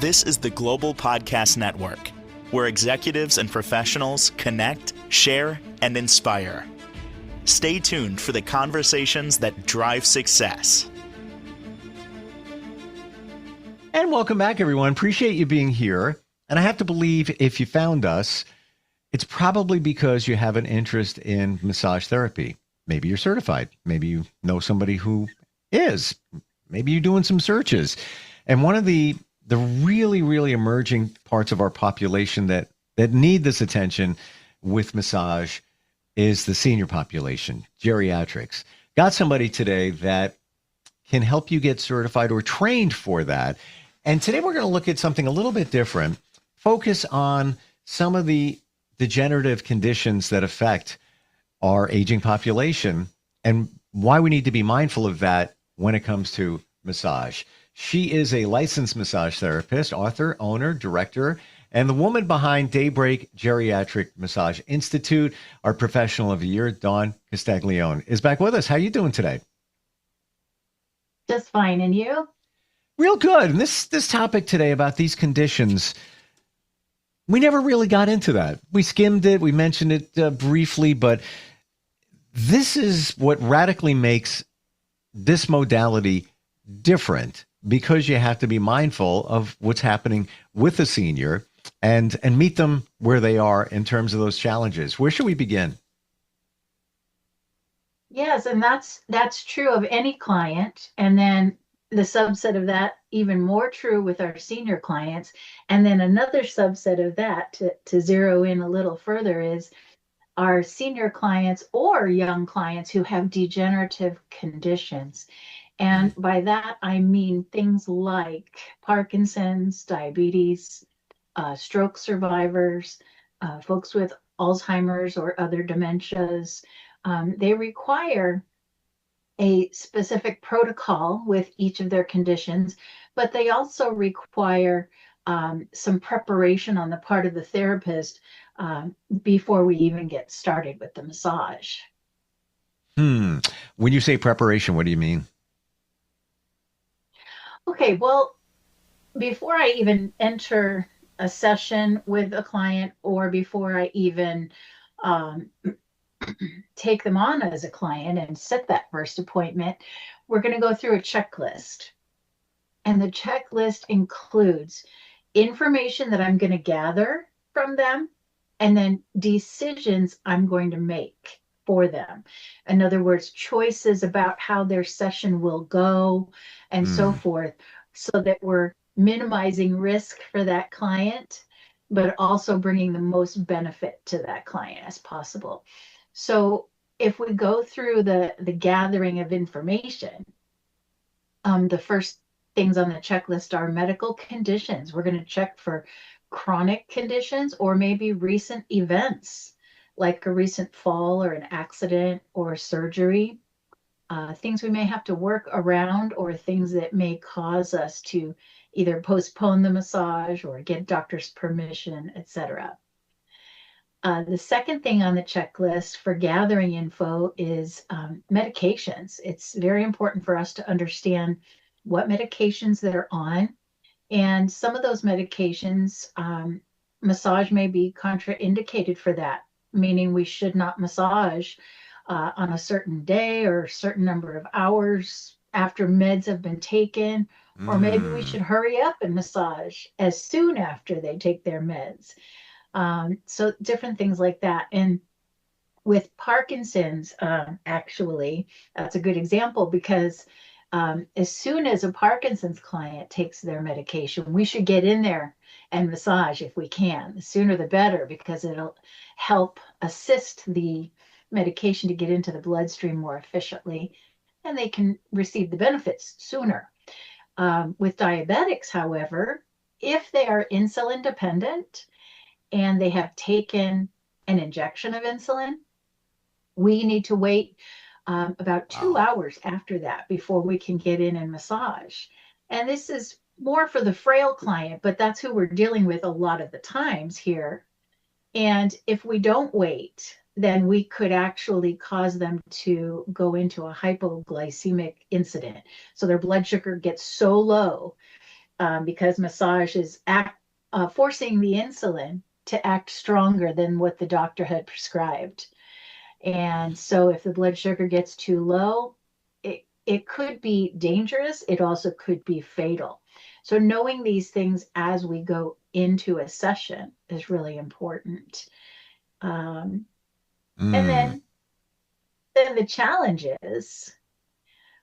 This is the Global Podcast Network, where executives and professionals connect, share, and inspire. Stay tuned for the conversations that drive success. And welcome back, everyone. Appreciate you being here. And I have to believe if you found us, it's probably because you have an interest in massage therapy. Maybe you're certified. Maybe you know somebody who is. Maybe you're doing some searches. And one of the really, really emerging parts of our population that need this attention with massage is the senior population, geriatrics. Got somebody today that can help you get certified or trained for that. And today we're going to look at something a little bit different, focus on some of the degenerative conditions that affect our aging population and why we need to be mindful of that when it comes to massage. She is a licensed massage therapist, author, owner, director, and the woman behind Daybreak Geriatric Massage Institute. Our professional of the year, Dawn Castiglione, is back with us. How are you doing today? Just fine. And you? Real good. And this topic today about these conditions, we never really got into that. We skimmed it. We mentioned it briefly, but this is what radically makes this modality different, because you have to be mindful of what's happening with a senior and meet them where they are in terms of those challenges. Where should we begin? Yes, and that's true of any client. And then the subset of that, even more true with our senior clients. And then another subset of that, to zero in a little further, is our senior clients or young clients who have degenerative conditions. And by that, I mean things like Parkinson's, diabetes, stroke survivors, folks with Alzheimer's or other dementias. They require a specific protocol with each of their conditions, but they also require some preparation on the part of the therapist before we even get started with the massage. When you say preparation, what do you mean? Okay, well, before I even enter a session with a client or before I even take them on as a client and set that first appointment, we're going to go through a checklist. And the checklist includes information that I'm going to gather from them and then decisions I'm going to make for them. In other words, choices about how their session will go and so forth, so that we're minimizing risk for that client, but also bringing the most benefit to that client as possible. So if we go through the gathering of information, the first things on the checklist are medical conditions. We're going to check for chronic conditions or maybe recent events, like a recent fall or an accident or surgery, things we may have to work around, or things that may cause us to either postpone the massage or get doctor's permission, etc. The second thing on the checklist for gathering info is medications. It's very important for us to understand what medications they're on. And some of those medications, massage may be contraindicated for that, meaning we should not massage on a certain day or a certain number of hours after meds have been taken, or maybe we should hurry up and massage as soon after they take their meds. So different things like that. And with Parkinson's, actually, that's a good example, because as soon as a Parkinson's client takes their medication, we should get in there and massage if we can. The sooner the better, because it'll help assist the medication to get into the bloodstream more efficiently, and they can receive the benefits sooner. With diabetics, however, if they are insulin dependent and they have taken an injection of insulin, we need to wait about 2 hours after that before we can get in and massage. And this is more for the frail client, but that's who we're dealing with a lot of the times here. And if we don't wait, then we could actually cause them to go into a hypoglycemic incident. So their blood sugar gets so low because massage is forcing the insulin to act stronger than what the doctor had prescribed. And so if the blood sugar gets too low, it could be dangerous. It also could be fatal. So knowing these things as we go into a session is really important. And Mm. then the challenge is,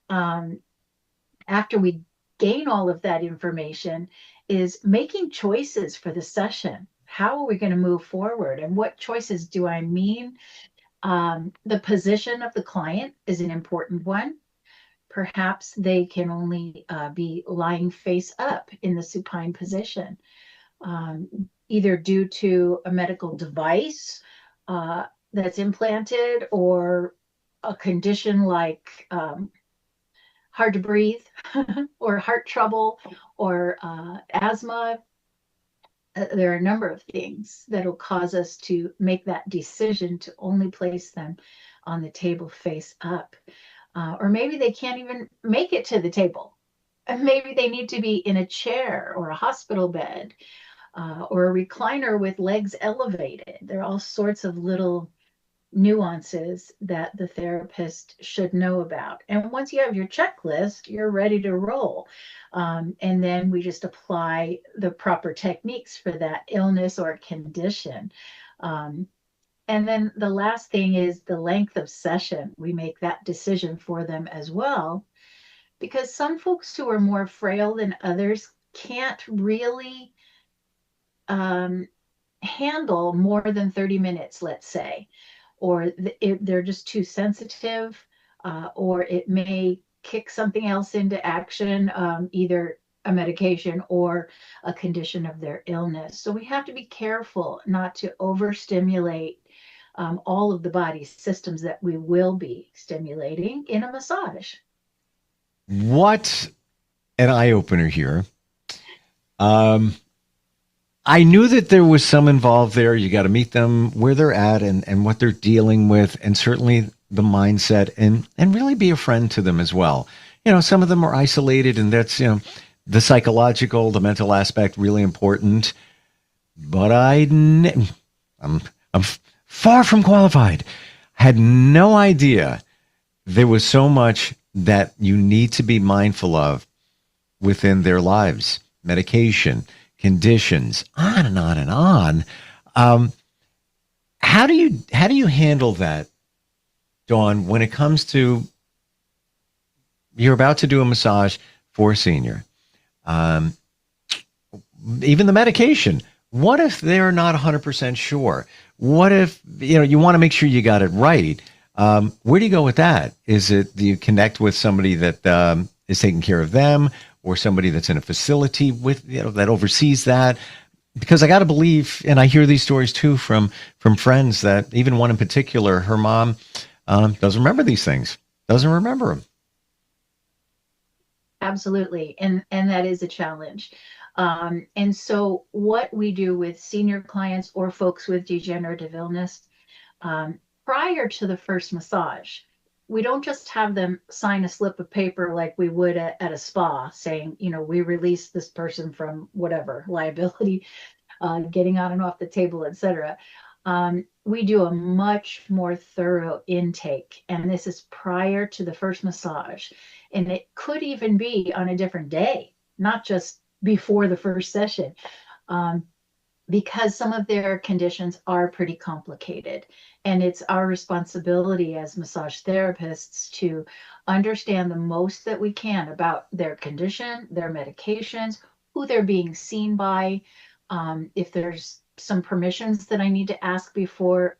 after we gain all of that information, is making choices for the session. How are we going to move forward? And what choices do I mean? The position of the client is an important one. Perhaps they can only be lying face up in the supine position, either due to a medical device that's implanted, or a condition like hard to breathe or heart trouble or asthma. There are a number of things that will cause us to make that decision to only place them on the table face up. Or maybe they can't even make it to the table. And maybe they need to be in a chair or a hospital bed, or a recliner with legs elevated. There are all sorts of little nuances that the therapist should know about. And once you have your checklist, you're ready to roll. And then we just apply the proper techniques for that illness or condition. And then the last thing is the length of session. We make that decision for them as well, because some folks who are more frail than others can't really handle more than 30 minutes, let's say, or they're just too sensitive, or it may kick something else into action, either a medication or a condition of their illness. So we have to be careful not to overstimulate all of the body systems that we will be stimulating in a massage. What an eye opener here. I knew that there was some involved there. You got to meet them where they're at and what they're dealing with, and certainly the mindset, and really be a friend to them as well. You know, some of them are isolated, and that's, the psychological, the mental aspect, really important. But I'm far from qualified. Had no idea there was so much that you need to be mindful of within their lives. Medication, conditions, on and on and on. How do you handle that, Dawn, when it comes to, you're about to do a massage for a senior? Even the medication. What if they're not 100% sure? What if, you want to make sure you got it right? Where do you go with that? Is it, do you connect with somebody that is taking care of them, or somebody that's in a facility with, that oversees that? Because I got to believe, and I hear these stories too from friends, that even one in particular, her mom doesn't remember these things, doesn't remember them. Absolutely. And that is a challenge. And so what we do with senior clients or folks with degenerative illness, prior to the first massage, we don't just have them sign a slip of paper like we would at a spa saying, we release this person from whatever liability, getting on and off the table, etc. We do a much more thorough intake, and this is prior to the first massage. And it could even be on a different day, not just before the first session, because some of their conditions are pretty complicated. And it's our responsibility as massage therapists to understand the most that we can about their condition, their medications, who they're being seen by. If there's some permissions that I need to ask before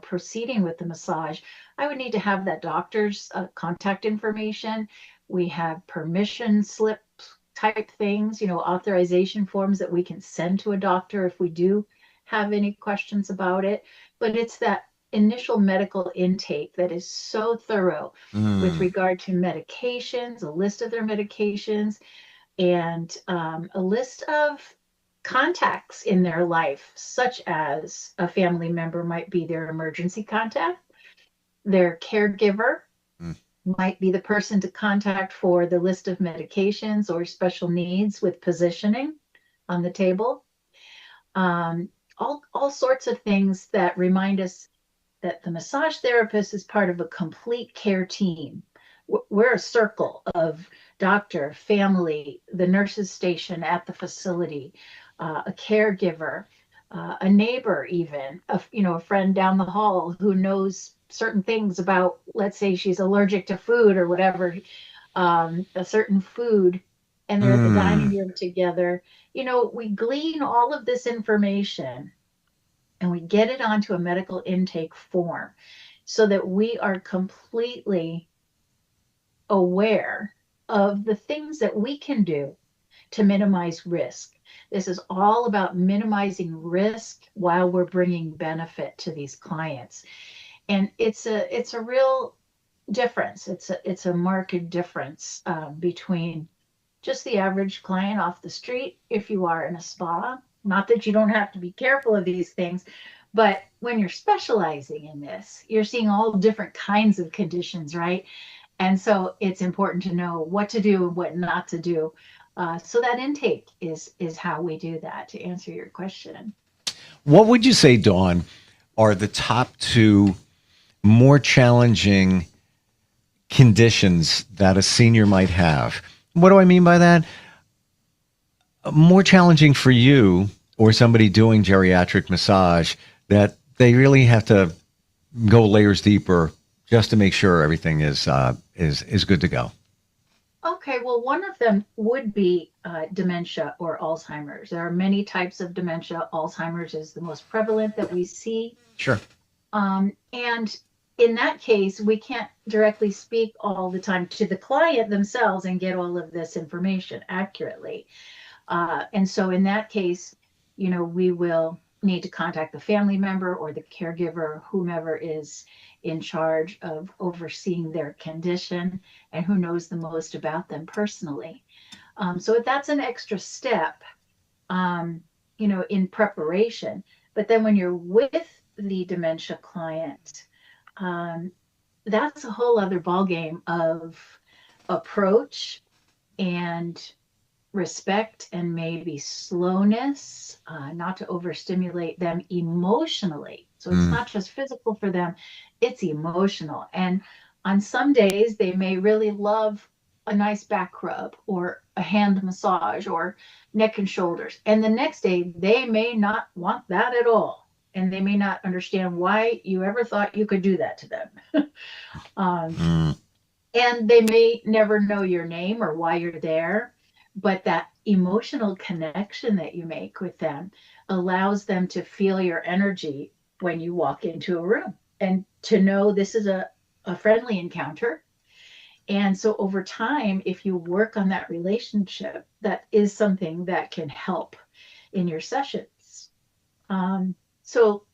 proceeding with the massage, I would need to have that doctor's contact information. We have permission slip type things, authorization forms that we can send to a doctor if we do have any questions about it. But it's that initial medical intake that is so thorough with regard to medications, a list of their medications, and a list of contacts in their life, such as a family member might be their emergency contact, their caregiver, might be the person to contact for the list of medications or special needs with positioning on the table. All sorts of things that remind us that the massage therapist is part of a complete care team. We're a circle of doctor, family, the nurses station at the facility, a caregiver, a neighbor, even a friend down the hall who knows certain things about, let's say she's allergic to food or whatever, a certain food, and they're at the dining room together. We glean all of this information and we get it onto a medical intake form so that we are completely aware of the things that we can do to minimize risk. This is all about minimizing risk while we're bringing benefit to these clients. And it's a real difference. It's a marked difference between just the average client off the street if you are in a spa. Not that you don't have to be careful of these things, but when you're specializing in this, you're seeing all different kinds of conditions, right? And so it's important to know what to do and what not to do. So that intake is how we do that, to answer your question. What would you say, Dawn, are the top two more challenging conditions that a senior might have? What do I mean by that? More challenging for you or somebody doing geriatric massage that they really have to go layers deeper just to make sure everything is good to go. Okay, well, one of them would be dementia or Alzheimer's. There are many types of dementia. Alzheimer's is the most prevalent that we see. Sure. And in that case, we can't directly speak all the time to the client themselves and get all of this information accurately. And so in that case, we will need to contact the family member or the caregiver, whomever is in charge of overseeing their condition and who knows the most about them personally. So that's an extra step, in preparation. But then when you're with the dementia client, that's a whole other ballgame of approach and respect and maybe slowness, not to overstimulate them emotionally. So it's not just physical for them, it's emotional. And on some days, they may really love a nice back rub or a hand massage or neck and shoulders. And the next day, they may not want that at all. And they may not understand why you ever thought you could do that to them. And they may never know your name or why you're there. But that emotional connection that you make with them allows them to feel your energy when you walk into a room and to know this is a friendly encounter. And so over time, if you work on that relationship, that is something that can help in your sessions. So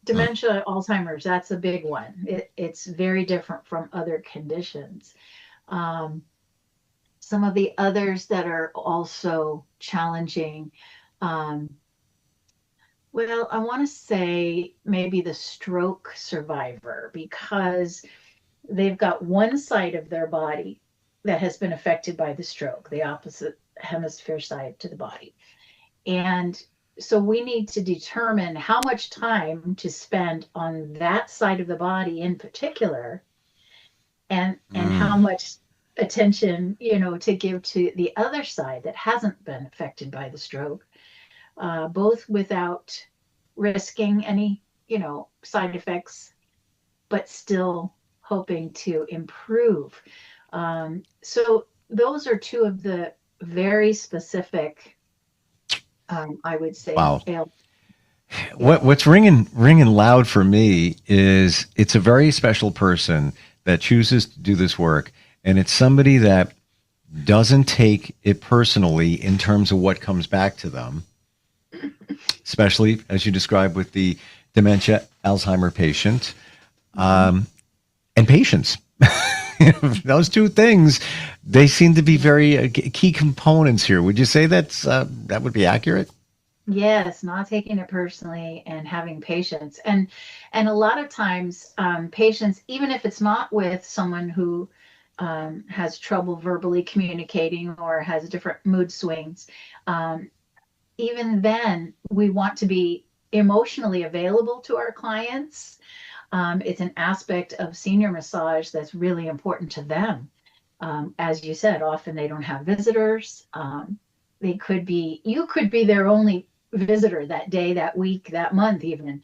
dementia, Alzheimer's, that's a big one. It's very different from other conditions. Some of the others that are also challenging, well, I want to say maybe the stroke survivor, because they've got one side of their body that has been affected by the stroke, the opposite hemisphere side to the body. And so we need to determine how much time to spend on that side of the body in particular, and how much attention, to give to the other side that hasn't been affected by the stroke, both without risking any, side effects, but still hoping to improve. So those are two of the very specific, I would say. Wow. What's ringing loud for me is it's a very special person that chooses to do this work. And it's somebody that doesn't take it personally in terms of what comes back to them, especially as you described with the dementia, Alzheimer patient, and patience. Those two things, they seem to be very key components here. Would you say that would be accurate? Yes, not taking it personally and having patience. And a lot of times, patients, even if it's not with someone who has trouble verbally communicating or has different mood swings, even then we want to be emotionally available to our clients. It's an aspect of senior massage that's really important to them. As you said, often they don't have visitors. You could be their only visitor that day, that week, that month, even.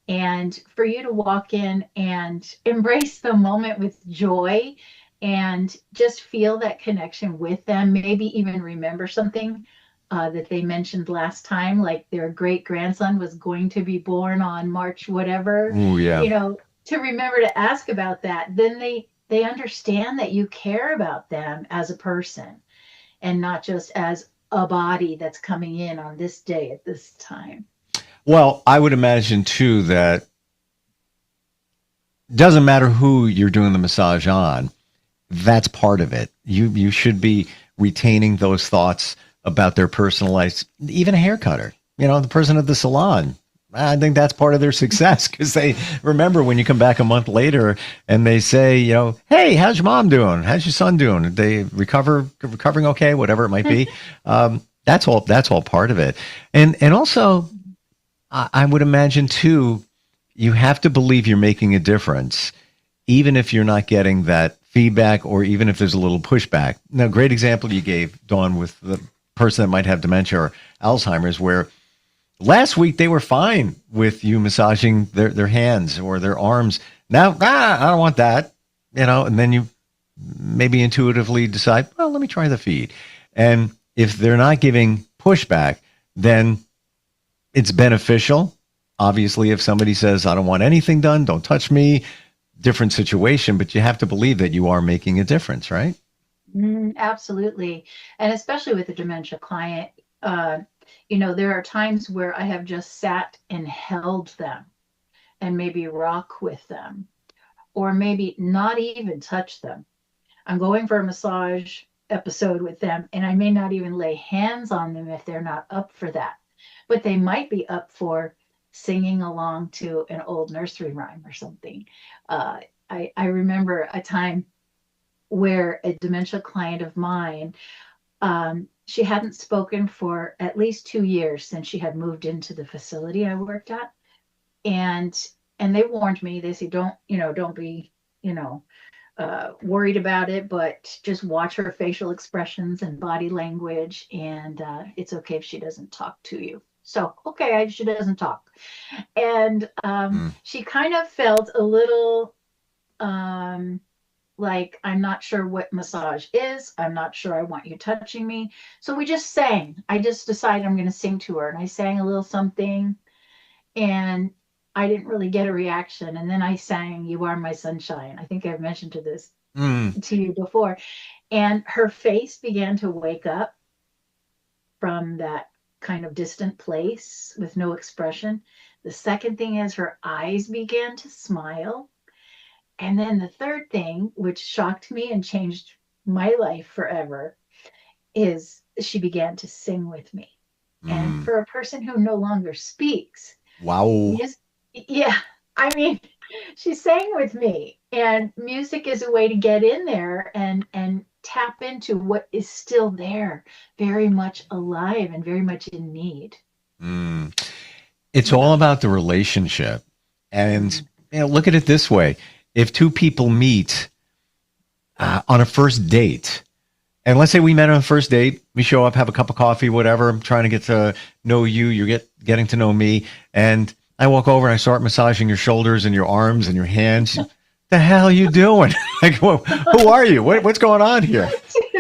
And for you to walk in and embrace the moment with joy and just feel that connection with them, maybe even remember something that they mentioned last time, like their great grandson was going to be born on March whatever, Oh, yeah. to remember to ask about that, then they understand that you care about them as a person and not just as a body that's coming in on this day at this time. Well, I would imagine too that doesn't matter who you're doing the massage on. That's part of it. You should be retaining those thoughts about their personal life, even a hair cutter, the person at the salon. I think that's part of their success because they remember when you come back a month later and they say, hey, how's your mom doing? How's your son doing? Are they recovering okay? Whatever it might be. That's all part of it. And also, I would imagine too, you have to believe you're making a difference, even if you're not getting that feedback or even if there's a little pushback. Now, great example you gave, Dawn, with the person that might have dementia or Alzheimer's, where last week they were fine with you massaging their hands or their arms. Now, I don't want that, and then you maybe intuitively decide, well, let me try the feet. And if they're not giving pushback, then it's beneficial. Obviously, if somebody says, I don't want anything done, don't touch me, different situation, but you have to believe that you are making a difference, right? Absolutely. And especially with a dementia client, there are times where I have just sat and held them and maybe rock with them or maybe not even touch them. I'm going for a massage episode with them and I may not even lay hands on them if they're not up for that, but they might be up for singing along to an old nursery rhyme or something. I remember a time where a dementia client of mine, she hadn't spoken for at least 2 years since she had moved into the facility I worked at. And they warned me, they said, don't be, worried about it, but just watch her facial expressions and body language. And it's okay if she doesn't talk to you. So, okay, she doesn't talk. And she kind of felt a little like, I'm not sure what massage is. I'm not sure I want you touching me. So we just sang. I just decided I'm going to sing to her. And I sang a little something. And I didn't really get a reaction. And then I sang You Are My Sunshine. I think I've mentioned to you before. And her face began to wake up from that kind of distant place with no expression. The second thing is her eyes began to smile. And then the third thing, which shocked me and changed my life forever, is she began to sing with me. And for a person who no longer speaks, wow. Yeah, I mean, she sang with me, and music is a way to get in there and tap into what is still there, very much alive and very much in need. It's all about the relationship. And look at it this way. If two people meet on a first date, and let's say we met on a first date, we show up, have a cup of coffee, whatever, I'm trying to get to know you, you're getting to know me, and I walk over and I start massaging your shoulders and your arms and your hands. The hell are you doing? Like, who are you? What's going on here?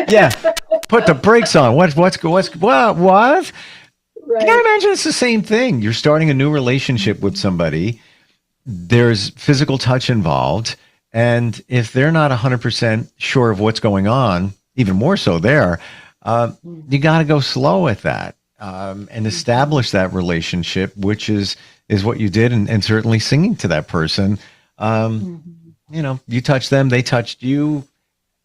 Yeah, put the brakes on. What? What? Right. I gotta imagine it's the same thing. You're starting a new relationship with somebody. There's physical touch involved, and if they're not 100% sure of what's going on, even more so there, you got to go slow at that and establish that relationship, which is what you did, and certainly singing to that person. You touched them, they touched you,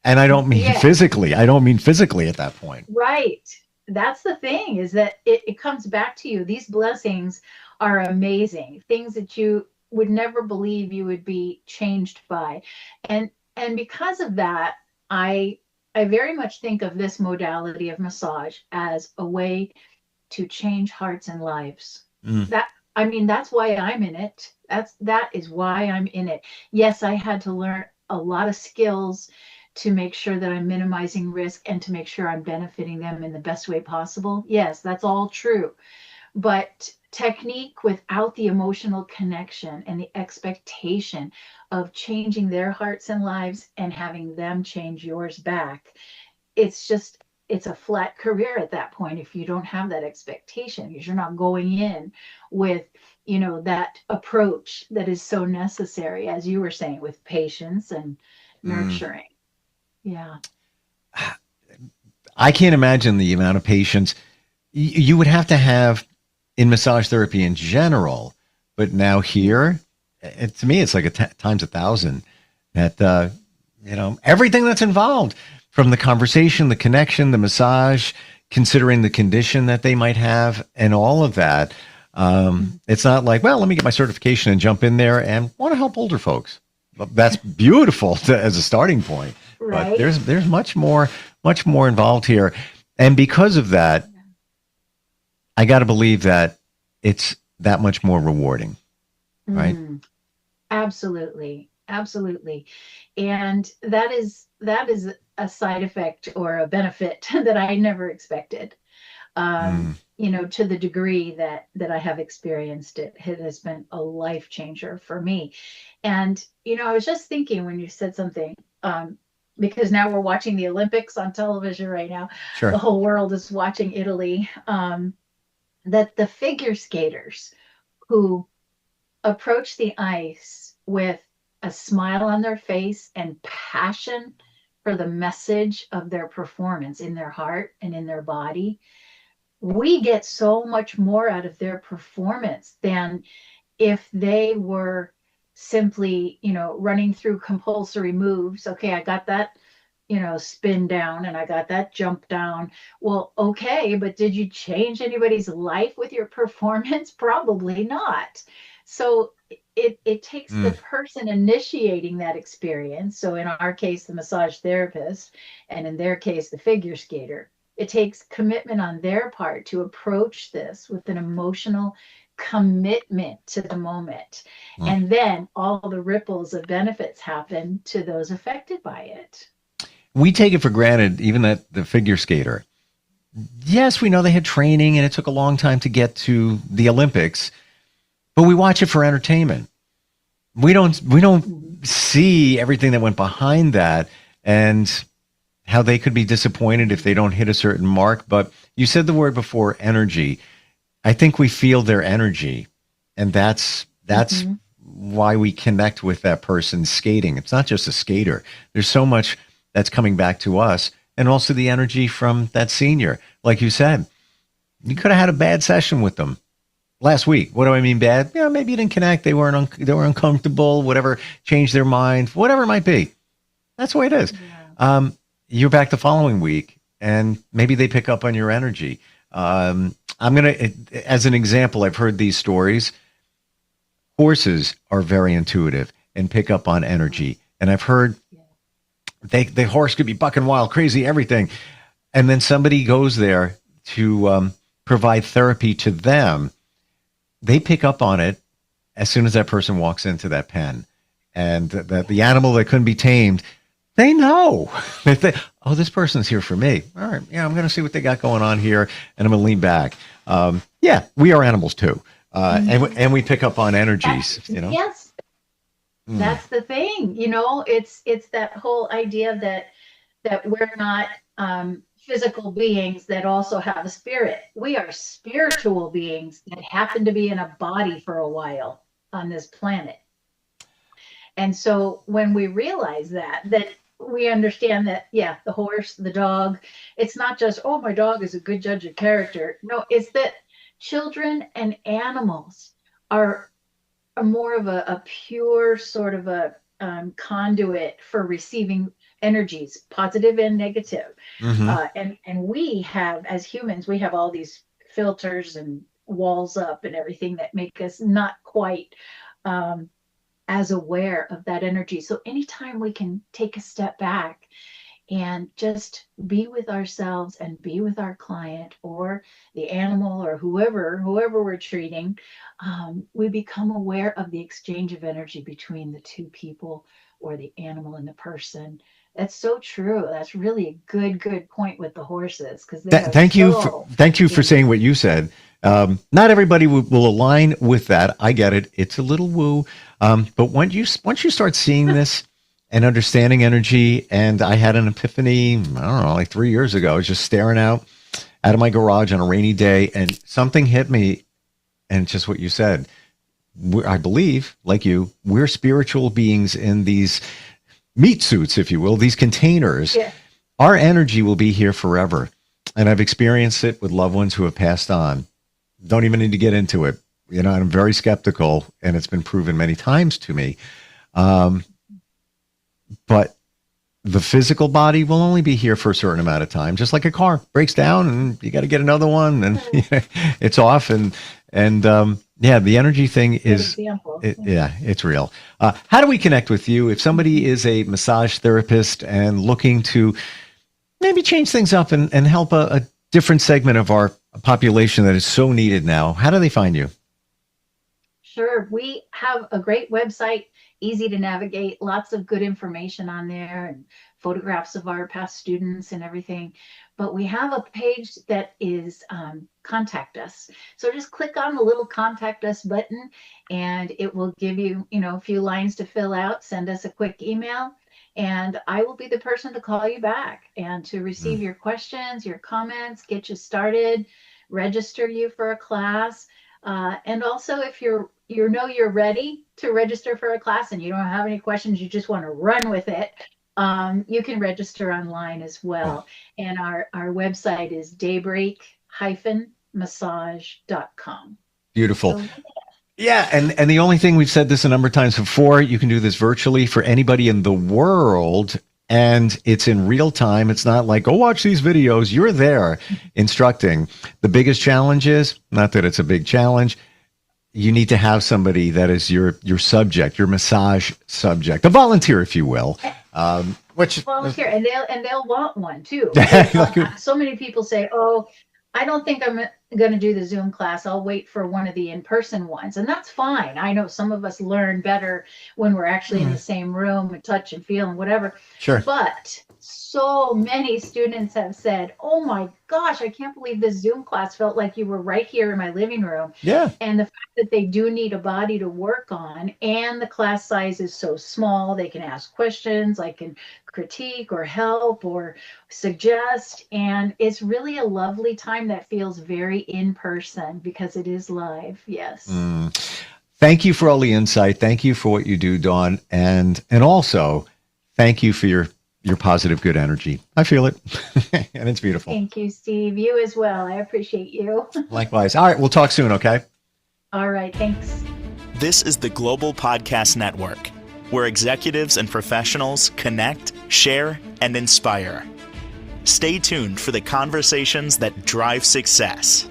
and I don't mean physically. I don't mean physically at that point. Right. That's the thing, is that it comes back to you. These blessings are amazing, things that you would never believe you would be changed by. And because of that, I I very much think of this modality of massage as a way to change hearts and lives. Mm, That I mean, that's why I'm in it. That is why I'm in it. Yes, I had to learn a lot of skills to make sure that I'm minimizing risk and to make sure I'm benefiting them in the best way possible. Yes, that's all true. But technique without the emotional connection and the expectation of changing their hearts and lives and having them change yours back, it's just it's a flat career at that point if you don't have that expectation, because you're not going in with, that approach that is so necessary, as you were saying, with patience and mm. nurturing. Yeah. I can't imagine the amount of patience you would have to have in massage therapy in general, but now here, to me, it's like times 1,000. That everything that's involved, from the conversation, the connection, the massage, considering the condition that they might have, and all of that. It's not like, well, let me get my certification and jump in there and want to help older folks. That's beautiful as a starting point, but Right. there's much more involved here, and because of that, I got to believe that it's that much more rewarding, right? Mm. Absolutely, absolutely. And that is a side effect or a benefit that I never expected. Mm, To the degree that I have experienced it, it has been a life changer for me. And I was just thinking when you said something, because now we're watching the Olympics on television right now. The sure. whole world is watching Italy. That the figure skaters who approach the ice with a smile on their face and passion for the message of their performance in their heart and in their body, we get so much more out of their performance than if they were simply, running through compulsory moves. Okay, I got that, spin down and I got that jump down. Well, okay, but did you change anybody's life with your performance? Probably not. So it takes the Mm, person initiating that experience. So in our case, the massage therapist, and in their case, the figure skater. It takes commitment on their part to approach this with an emotional commitment to the moment. mm. And then all the ripples of benefits happen to those affected by it. We take it for granted, even that the figure skater. Yes, we know they had training and it took a long time to get to the Olympics, but we watch it for entertainment. We don't Mhm. see everything that went behind that, and how they could be disappointed if they don't hit a certain mark. But you said the word before, energy. I think we feel their energy, and that's Mhm. why we connect with that person skating. It's not just a skater. There's so much that's coming back to us, and also the energy from that senior. Like you said, you could have had a bad session with them last week. What do I mean bad? Yeah, maybe you didn't connect. They were uncomfortable. Whatever, changed their mind. Whatever it might be. That's the way it is. Yeah. You're back the following week, and maybe they pick up on your energy. I'm gonna, as an example, I've heard these stories. Horses are very intuitive and pick up on energy, and I've heard Yeah. the horse could be bucking wild, crazy, everything, and then somebody goes there to provide therapy to them. They pick up on it as soon as that person walks into that pen, and that the animal that couldn't be tamed, they know that oh, this person's here for me. All right, yeah, I'm going to see what they got going on here, and I'm going to lean back. Yeah, we are animals too, and we pick up on energies. Yes, Mm, that's the thing. It's that whole idea that we're not physical beings that also have a spirit. We are spiritual beings that happen to be in a body for a while on this planet. And so when we realize that we understand that, yeah, the horse, the dog, it's not just, oh, my dog is a good judge of character. No, it's that children and animals are, are more of a pure sort of a conduit for receiving energies, positive and negative. hmm And we have, as humans, we have all these filters and walls up and everything that make us not quite as aware of that energy. So anytime we can take a step back and just be with ourselves and be with our client or the animal or whoever we're treating. We become aware of the exchange of energy between the two people or the animal and the person. That's so true. That's really a good point with the horses, because they are Thank you so for saying what you said. Not everybody will align with that. I get it. It's a little woo. But once you start seeing this and understanding energy, and I had an epiphany, I don't know, like 3 years ago. I was just staring out of my garage on a rainy day, and something hit me. And just what you said, I believe, like you, we're spiritual beings in these meat suits, if you will, these containers. Yeah. Our energy will be here forever. And I've experienced it with loved ones who have passed on. Don't even need to get into it. I'm very skeptical, and it's been proven many times to me. But the physical body will only be here for a certain amount of time, just like a car breaks down and you got to get another one, and it's off. And the energy thing is, it's real. How do we connect with you if somebody is a massage therapist and looking to maybe change things up and help a different segment of our population that is so needed now? How do they find you? Sure. We have a great website, easy to navigate, lots of good information on there and photographs of our past students and everything. But we have a page that is contact us. So just click on the little contact us button, and it will give you, a few lines to fill out. Send us a quick email, and I will be the person to call you back and to receive your questions, your comments, get you started, register you for a class. And also, if you're ready to register for a class and you don't have any questions, you just want to run with it, you can register online as well. And our website is daybreak-massage.com. Beautiful. So, yeah, and the only thing, we've said this a number of times before, you can do this virtually for anybody in the world, and it's in real time. It's not like, go watch these videos. You're there instructing. The biggest challenge is, not that it's a big challenge, you need to have somebody that is your subject, your massage subject, a volunteer, if you will. Volunteer, and they'll want one too. So many people say, "Oh, I don't think I'm going to do the Zoom class. I'll wait for one of the in-person ones," and that's fine. I know some of us learn better when we're actually in the same room and touch and feel and whatever. Sure. But so many students have said, "Oh my gosh, I can't believe this Zoom class felt like you were right here in my living room." Yeah. And the fact that they do need a body to work on, and the class size is so small, they can ask questions, like can critique or help or suggest. And it's really a lovely time that feels very in person because it is live. Yes. Thank you for all the insight. Thank you for what you do, Dawn. And also thank you for your positive, good energy. I feel it. And it's beautiful. Thank you, Steve. You as well. I appreciate you. Likewise. All right. We'll talk soon. Okay. All right. Thanks. This is the Global Podcast Network, where executives and professionals connect, share, and inspire. Stay tuned for the conversations that drive success.